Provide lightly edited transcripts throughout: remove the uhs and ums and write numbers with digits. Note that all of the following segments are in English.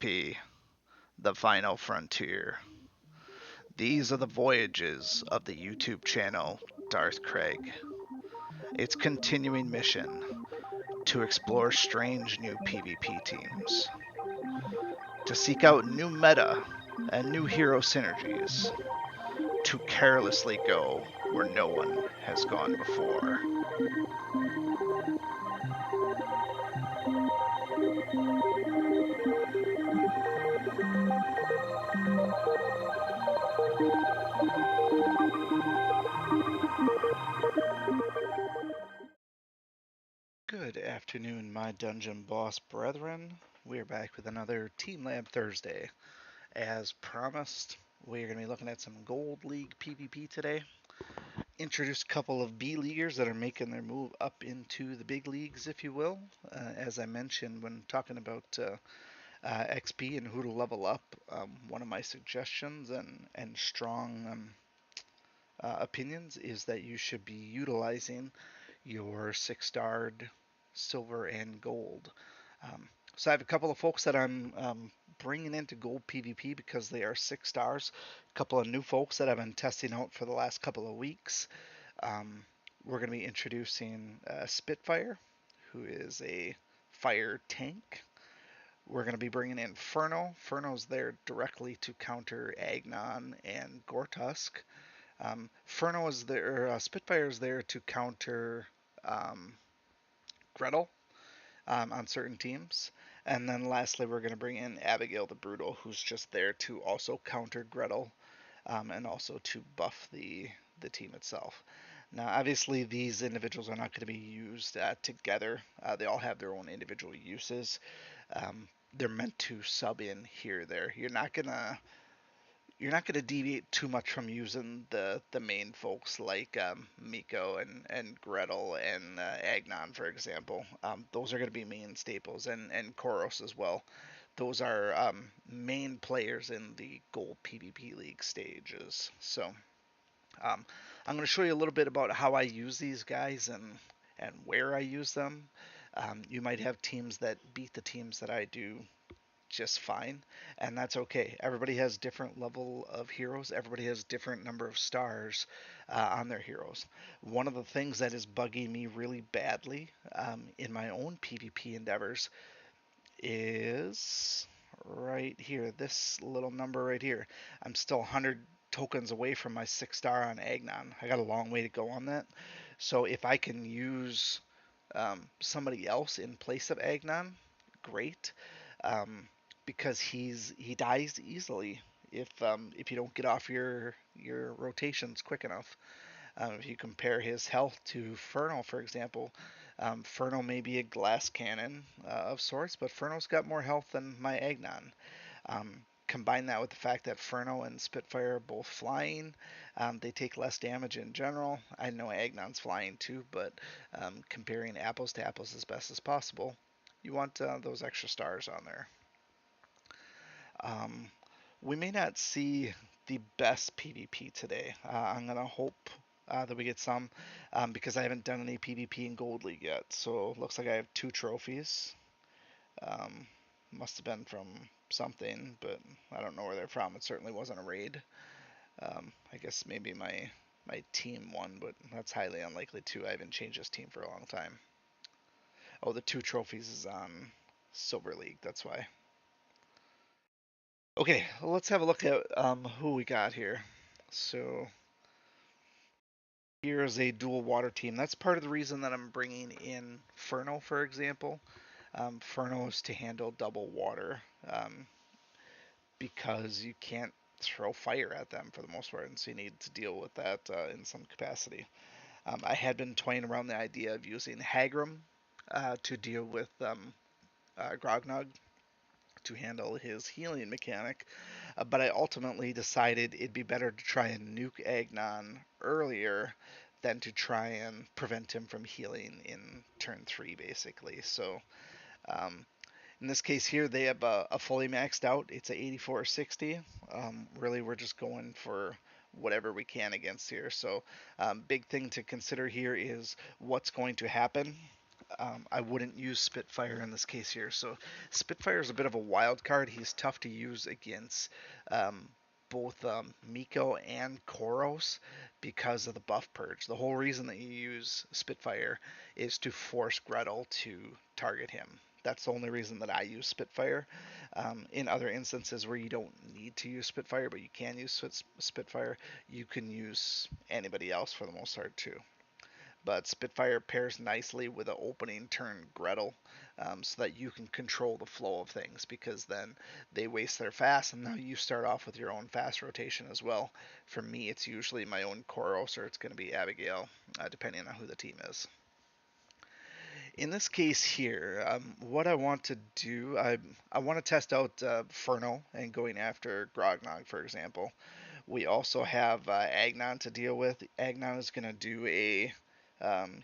PvP, the final frontier. These are the voyages of the YouTube channel Darth Craig. Its continuing mission to explore strange new PvP teams, to seek out new meta and new hero synergies, to carelessly go where no one has gone before. Good afternoon, my dungeon boss brethren. We are back with another Team Lab Thursday. As promised, we are going to be looking at some Gold League PvP today. Introduce a couple of B leaguers that are making their move up into the big leagues, if you will. As I mentioned when talking about XP and who to level up, one of my suggestions and strong opinions is that you should be utilizing your 6-starred silver and gold. So I have a couple of folks that I'm bringing into gold PvP because they are 6 stars. A couple of new folks that I've been testing out for the last couple of weeks. We're going to be introducing Spitfire, who is a fire tank. We're going to be bringing in Furno. Furno's there directly to counter Agnon and Gortusk. Furno is there, Spitfire is there to counter um, Gretel on certain teams. And then lastly, we're going to bring in Abigail the Brutal, who's just there to also counter Gretel and also to buff the team itself. Now, obviously, these individuals are not going to be used together. They all have their own individual uses. They're meant to sub in here or there. You're not gonna deviate too much from using the main folks like Miko and Gretel and Agnon, for example. Those are gonna be main staples, and Koros as well. Those are main players in the Gold PvP League stages. So um, I'm going to show you a little bit about how I use these guys and where I use them. You might have teams that beat the teams that I do just fine, and that's okay. Everybody has different level of heroes. Everybody has different number of stars on their heroes. One of the things that is bugging me really badly in my own PvP endeavors is right here, this little number right here. I'm still 100 tokens away from my 6-star on Agnon. I got a long way to go on that. So if I can use somebody else in place of Agnon, great. Um, because he dies easily if you don't get off your rotations quick enough. If you compare his health to Furno, for example, Furno may be a glass cannon of sorts, but Furno's got more health than my Agnon. Combine that with the fact that Furno and Spitfire are both flying, they take less damage in general. I know Agnon's flying too, but comparing apples to apples as best as possible, you want those extra stars on there. Um, we may not see the best PvP today. I'm gonna hope that we get some because I haven't done any PvP in Gold League yet. So it looks like I have 2 trophies. Um, must have been from something, but I don't know where they're from. It certainly wasn't a raid. I guess maybe my team won, but that's highly unlikely too. I haven't changed this team for a long time. Oh, the 2 trophies is on Silver League. That's why. Okay, well, let's have a look at who we got here. So here's a dual water team. That's part of the reason that I'm bringing in Furno, for example. Furno is to handle double water because you can't throw fire at them for the most part, and so you need to deal with that in some capacity. I had been toying around the idea of using Hagram to deal with Grognog to handle his healing mechanic, but I ultimately decided it'd be better to try and nuke Agnon earlier than to try and prevent him from healing in turn 3, basically. So um, in this case here, they have a fully maxed out. It's a 84-60. Really, we're just going for whatever we can against here. So big thing to consider here is what's going to happen I wouldn't use Spitfire in this case here. So Spitfire is a bit of a wild card. He's tough to use against um, both Miko and Koros because of the buff purge. The whole reason that you use Spitfire is to force Gretel to target him. That's the only reason that I use Spitfire. In other instances where you don't need to use Spitfire, but you can use Spitfire, you can use anybody else for the most part too. But Spitfire pairs nicely with an opening turn Gretel, so that you can control the flow of things, because then they waste their fast and now you start off with your own fast rotation as well. For me, it's usually my own Koros or it's going to be Abigail, depending on who the team is. In this case here, what I want to do, I want to test out Furno and going after Grognog, for example. We also have Agnon to deal with. Agnon is going to do a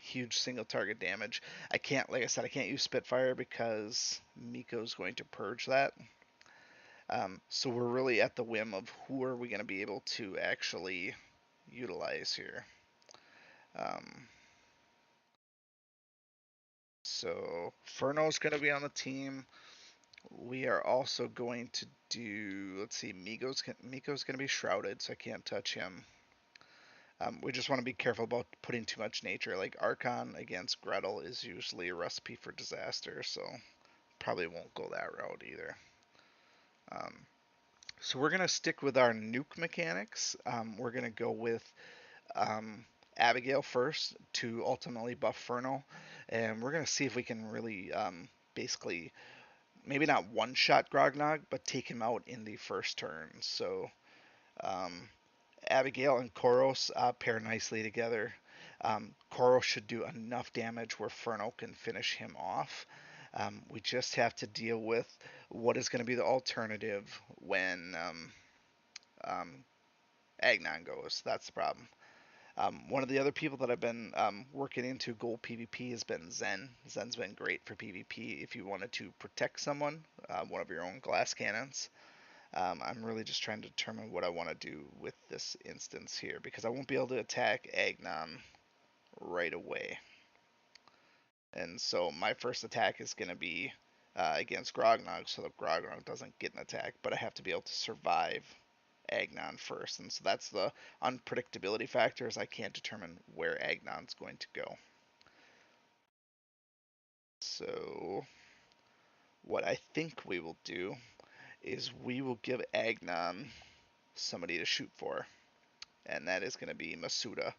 huge single target damage. I can't, like I said, I can't use Spitfire because Miko's going to purge that. So we're really at the whim of who are we going to be able to actually utilize here. Um, so Furno's going to be on the team. We are also going to do, let's see, Miko's going to be shrouded, so I can't touch him. We just want to be careful about putting too much nature. Like Archon against Gretel is usually a recipe for disaster, so probably won't go that route either. Um, so we're gonna stick with our nuke mechanics. We're gonna go with um, Abigail first to ultimately buff Furno, and we're gonna see if we can really basically maybe not one shot Grognog, but take him out in the first turn. So um, Abigail and Koros pair nicely together. Koros should do enough damage where Furno can finish him off. We just have to deal with what is going to be the alternative when um, Agnon goes. That's the problem. One of the other people that I've been working into gold PvP has been Zen. Zen's been great for PvP if you wanted to protect someone, one of your own glass cannons. I'm really just trying to determine what I want to do with this instance here, because I won't be able to attack Agnon right away. And so my first attack is going to be against Grognog, so that Grognog doesn't get an attack, but I have to be able to survive Agnon first. And so that's the unpredictability factor, is I can't determine where Agnon's going to go. So what I think we will do is we will give Agnon somebody to shoot for, and that is going to be Masuda.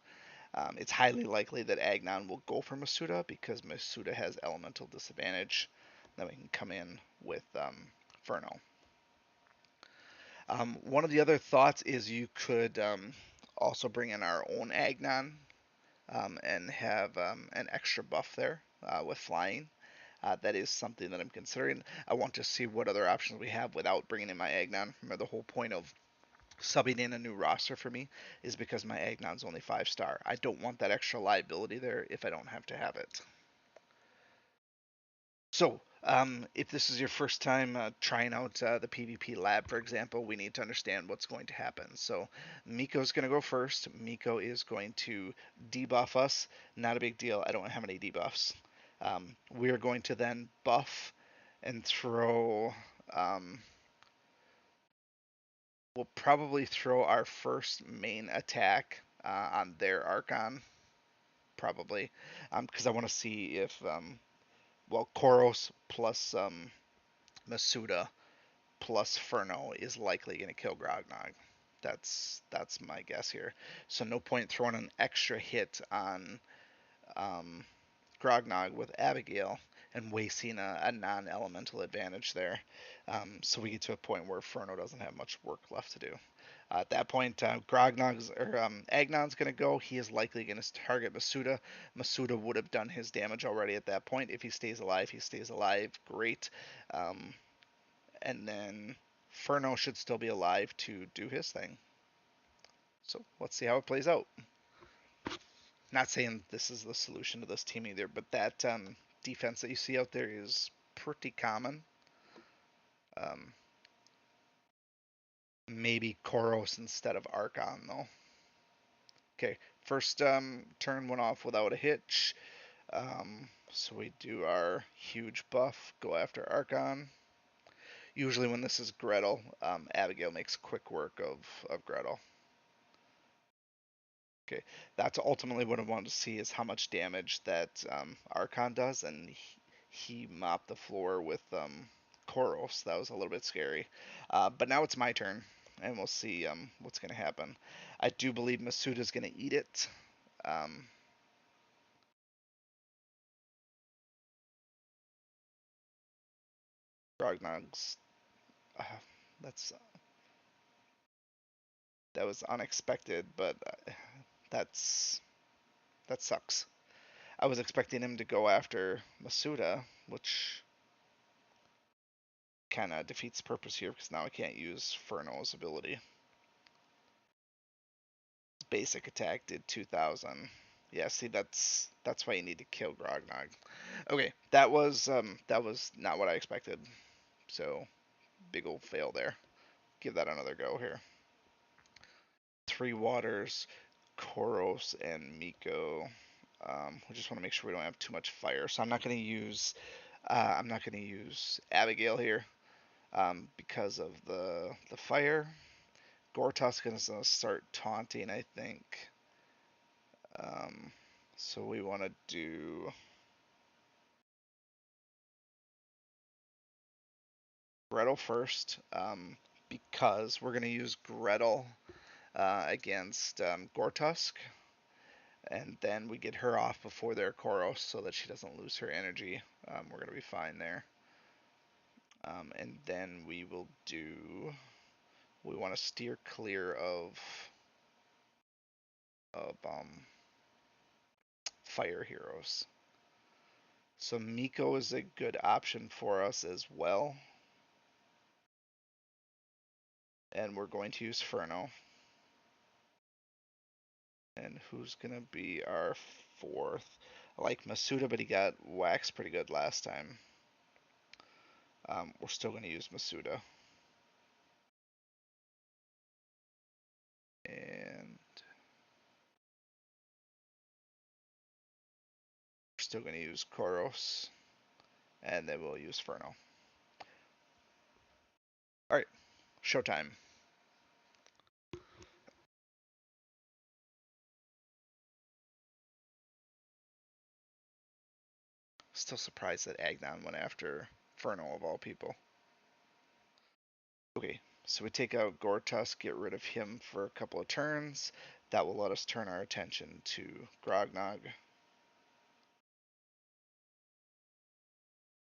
It's highly likely that Agnon will go for Masuda because Masuda has elemental disadvantage. Then we can come in with Furno. One of the other thoughts is you could also bring in our own Agnon and have an extra buff there with flying. That is something that I'm considering. I want to see what other options we have without bringing in my Agnon. Remember, the whole point of subbing in a new roster for me is because my Agnon's only 5-star. I don't want that extra liability there if I don't have to have it. So, if this is your first time trying out the PvP lab, for example, we need to understand what's going to happen. So, Miko's going to go first. Miko is going to debuff us. Not a big deal. I don't have any debuffs. We are going to then buff and throw. We'll probably throw our first main attack on their Archon, probably, because I want to see if, well, Koros plus Masuda plus Furno is likely going to kill Grognog. That's my guess here. So no point throwing an extra hit on um, Grognog with Abigail and wasting a non-elemental advantage there. So we get to a point where Furno doesn't have much work left to do. At that point, Grognog's or Agnon's going to go. He is likely going to target Masuda. Masuda would have done his damage already at that point. If he stays alive, he stays alive. Great. Um, and then Furno should still be alive to do his thing. So let's see how it plays out. Not saying this is the solution to this team either, but that defense that you see out there is pretty common. Um, Maybe Koros instead of Archon, though. Okay, first turn went off without a hitch. So we do our huge buff, go after Archon. Usually when this is Gretel, Abigail makes quick work of Gretel. Okay, that's ultimately what I wanted to see is how much damage that Archon does, and he mopped the floor with Koros. That was a little bit scary. But now it's my turn, and we'll see what's going to happen. I do believe Masuda's going to eat it. Um, Grognog's. Uh, that's that was unexpected, but that's that sucks. I was expecting him to go after Masuda, which kind of defeats purpose here because now I can't use Furno's ability. Basic attack did 2,000. Yeah, see that's why you need to kill Grognog. Okay, that was not what I expected. So big old fail there. Give that another go here. Three waters, Koros and Miko. We just want to make sure we don't have too much fire. So I'm not gonna use Abigail here because of the fire. Gortusk is gonna start taunting, I think. Um, so we want to do Gretel first because we're gonna use Gretel against Gortusk, and then we get her off before their Koros so that she doesn't lose her energy. We're gonna be fine there. And then we will do. We want to steer clear of fire heroes. So Miko is a good option for us as well. And we're going to use Furno. And who's going to be our fourth? I like Masuda, but he got waxed pretty good last time. We're still going to use Masuda. And we're still going to use Koros. And then we'll use Furno. Alright, showtime. Still surprised that Agnon went after Furno of all people. Okay, so we take out Gortusk, get rid of him for a couple of turns. That will let us turn our attention to Grognog.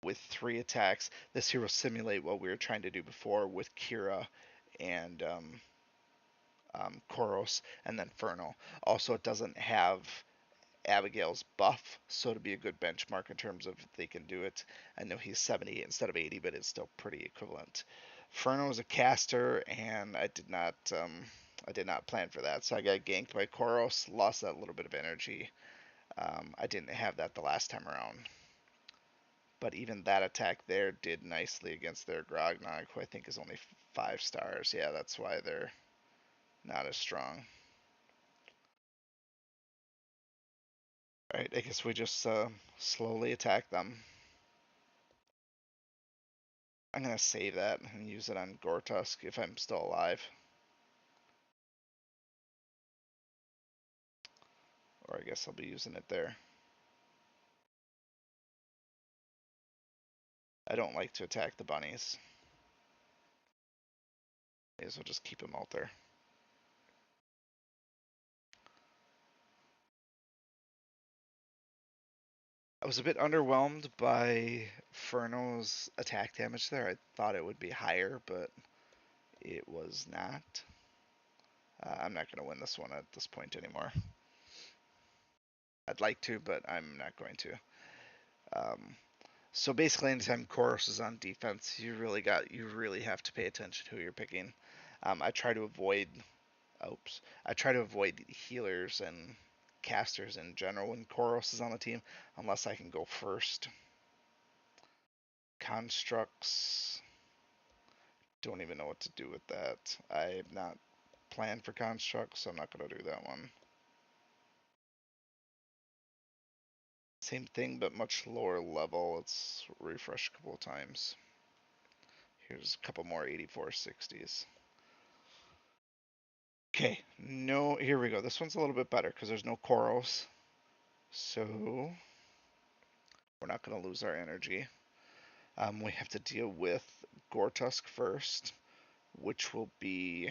With 3 attacks, this here will simulate what we were trying to do before with Kira and Koros, and then Furno. Also, it doesn't have Abigail's buff, so to be a good benchmark in terms of if they can do it. I know he's 70 instead of 80, but it's still pretty equivalent. Furno is a caster, and I did not plan for that, so I got ganked by Koros, lost that little bit of energy. I didn't have that the last time around. But even that attack there did nicely against their Grognog, who I think is only 5 stars. Yeah, that's why they're not as strong. Alright, I guess we just slowly attack them. I'm going to save that and use it on Gortusk if I'm still alive. Or I guess I'll be using it there. I don't like to attack the bunnies. May as well just keep them out there. I was a bit underwhelmed by Furno's attack damage there. I thought it would be higher, but it was not. I'm not going to win this one at this point anymore. I'd like to, but I'm not going to. Um, so basically, anytime Chorus is on defense, you really have to pay attention to who you're picking. I try to avoid, I try to avoid healers and casters in general when Chorus is on the team, unless I can go first. Constructs, don't even know what to do with that. I have not planned for constructs, so I'm not going to do that one. Same thing, but much lower level. Let's refresh a couple of times. Here's a couple more 8460s. Okay, no, here we go. This one's a little bit better because there's no Koros. So we're not going to lose our energy. We have to deal with Gortusk first, which will be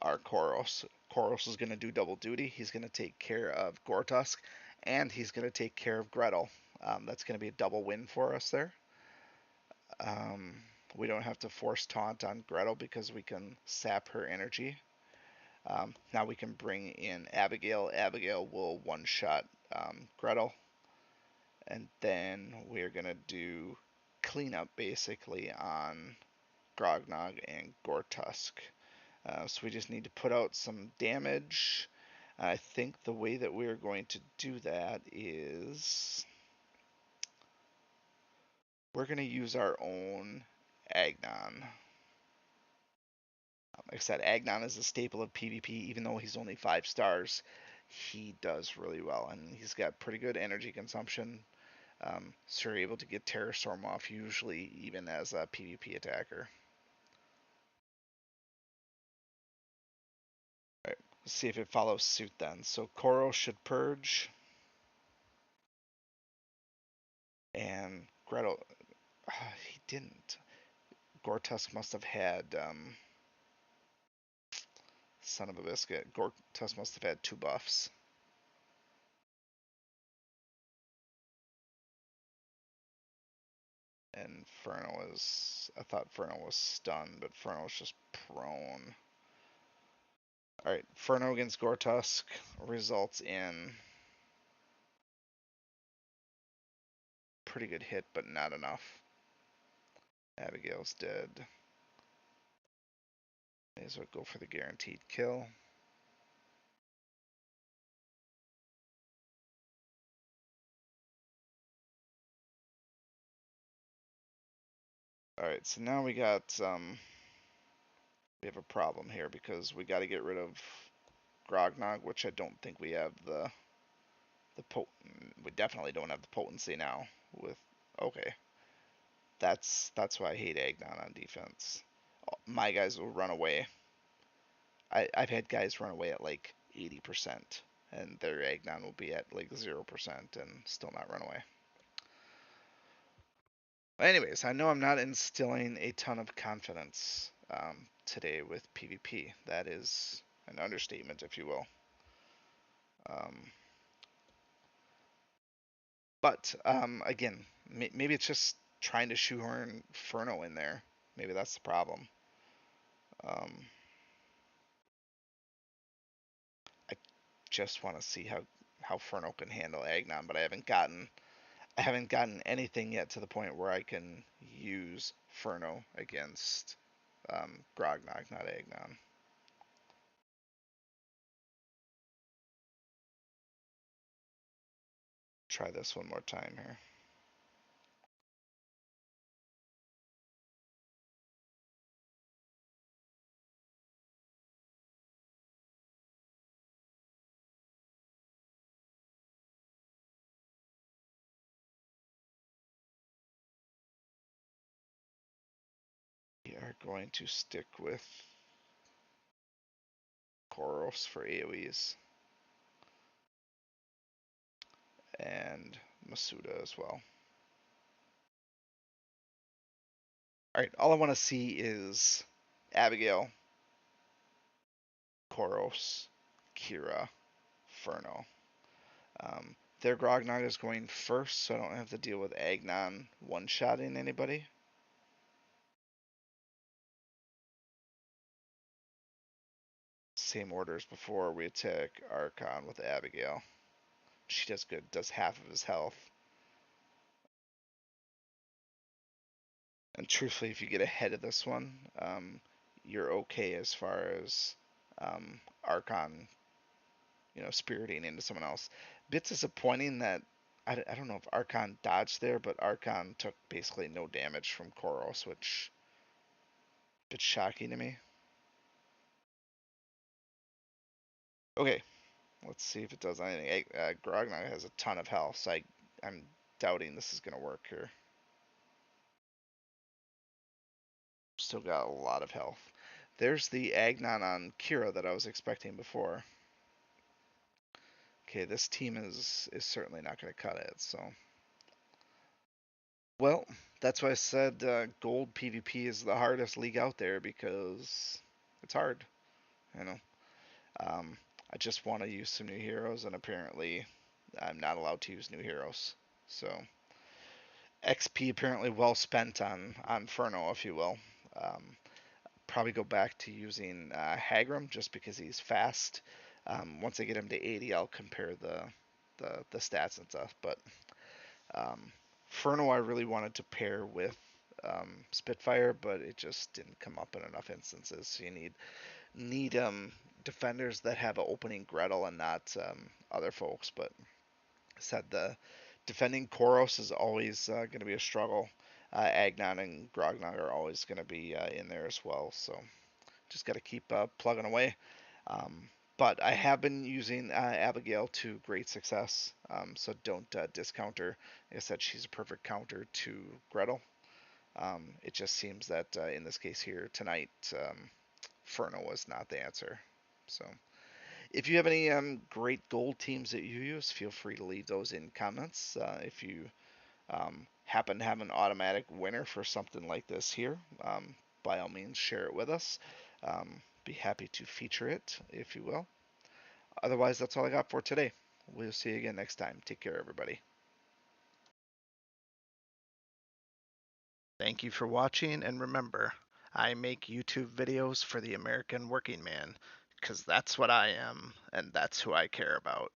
our Koros. Koros is going to do double duty. He's going to take care of Gortusk, and he's going to take care of Gretel. That's going to be a double win for us there. Um, we don't have to force taunt on Gretel because we can sap her energy. Now we can bring in Abigail. Abigail will one-shot Gretel, and then we're gonna do cleanup basically on Grognog and Gortusk. So we just need to put out some damage. I think the way that we're going to do that is we're going to use our own Agnon. Like I said, Agnon is a staple of PvP. Even though he's only 5 stars, he does really well, and he's got pretty good energy consumption. So you're able to get Terror Storm off usually even as a PvP attacker. All right, let's see if it follows suit then. So Koro should purge, and Gretel, he didn't. Gortusk must have had son of a biscuit. Gortusk must have had 2 buffs. And Furno is. I thought Furno was stunned, but Furno's just prone. Alright, Furno against Gortusk results in pretty good hit, but not enough. Abigail's dead. May as well go for the guaranteed kill. Alright, so now we have a problem here because we got to get rid of Grognog, which I don't think we have we definitely don't have the potency now with. Okay, that's why I hate Agnon on defense. My guys will run away. I've had guys run away at like 80%, and their Agnon will be at like 0% and still not run away. Anyways, I know I'm not instilling a ton of confidence today with PvP. That is an understatement, if you will. Um, but again, maybe it's just trying to shoehorn Furno in there. Maybe that's the problem. Um, I just want to see how Furno can handle Agnon, but I haven't gotten anything yet to the point where I can use Furno against Grognog, not Agnon. Try this one more time here. We are going to stick with Koros for AoEs and Masuda as well. Alright, all I want to see is Abigail, Koros, Kira, Furno. Their Grognog is going first, so I don't have to deal with Agnon one-shotting anybody. Same order as before, we attack Archon with Abigail. She does good, does half of his health. And truthfully, if you get ahead of this one, you're okay as far as Archon, spiriting into someone else. Bit disappointing that I don't know if Archon dodged there, but Archon took basically no damage from Koros, which a bit shocking to me. Okay, Let's see if it does anything. Grognak has a ton of health, so I'm doubting this is going to work here. Still got a lot of health. There's the Agnon on Kira that I was expecting before. Okay, this team is certainly not going to cut it. So, well, that's why I said gold PvP is the hardest league out there because it's hard. You know, um, I just want to use some new heroes, and apparently, I'm not allowed to use new heroes. So, XP apparently well spent on Furno, if you will. Um, Probably go back to using Hagram just because he's fast. Once I get him to 80, I'll compare the stats and stuff. But um, Furno, I really wanted to pair with Spitfire, but it just didn't come up in enough instances. So you need defenders that have an opening Gretel and not other folks. But said the defending Koros is always going to be a struggle. Agnon and Grognog are always going to be in there as well. So just got to keep plugging away. Um, but I have been using Abigail to great success, so don't discount her. Like I said, she's a perfect counter to Gretel. It just seems that in this case here tonight, Furno was not the answer. So if you have any great gold teams that you use, feel free to leave those in comments. If you happen to have an automatic winner for something like this here, by all means share it with us. Be happy to feature it, if you will. Otherwise, that's all I got for today. We'll see you again next time. Take care, everybody. Thank you for watching, and remember, I make YouTube videos for the American working man, because that's what I am, and that's who I care about.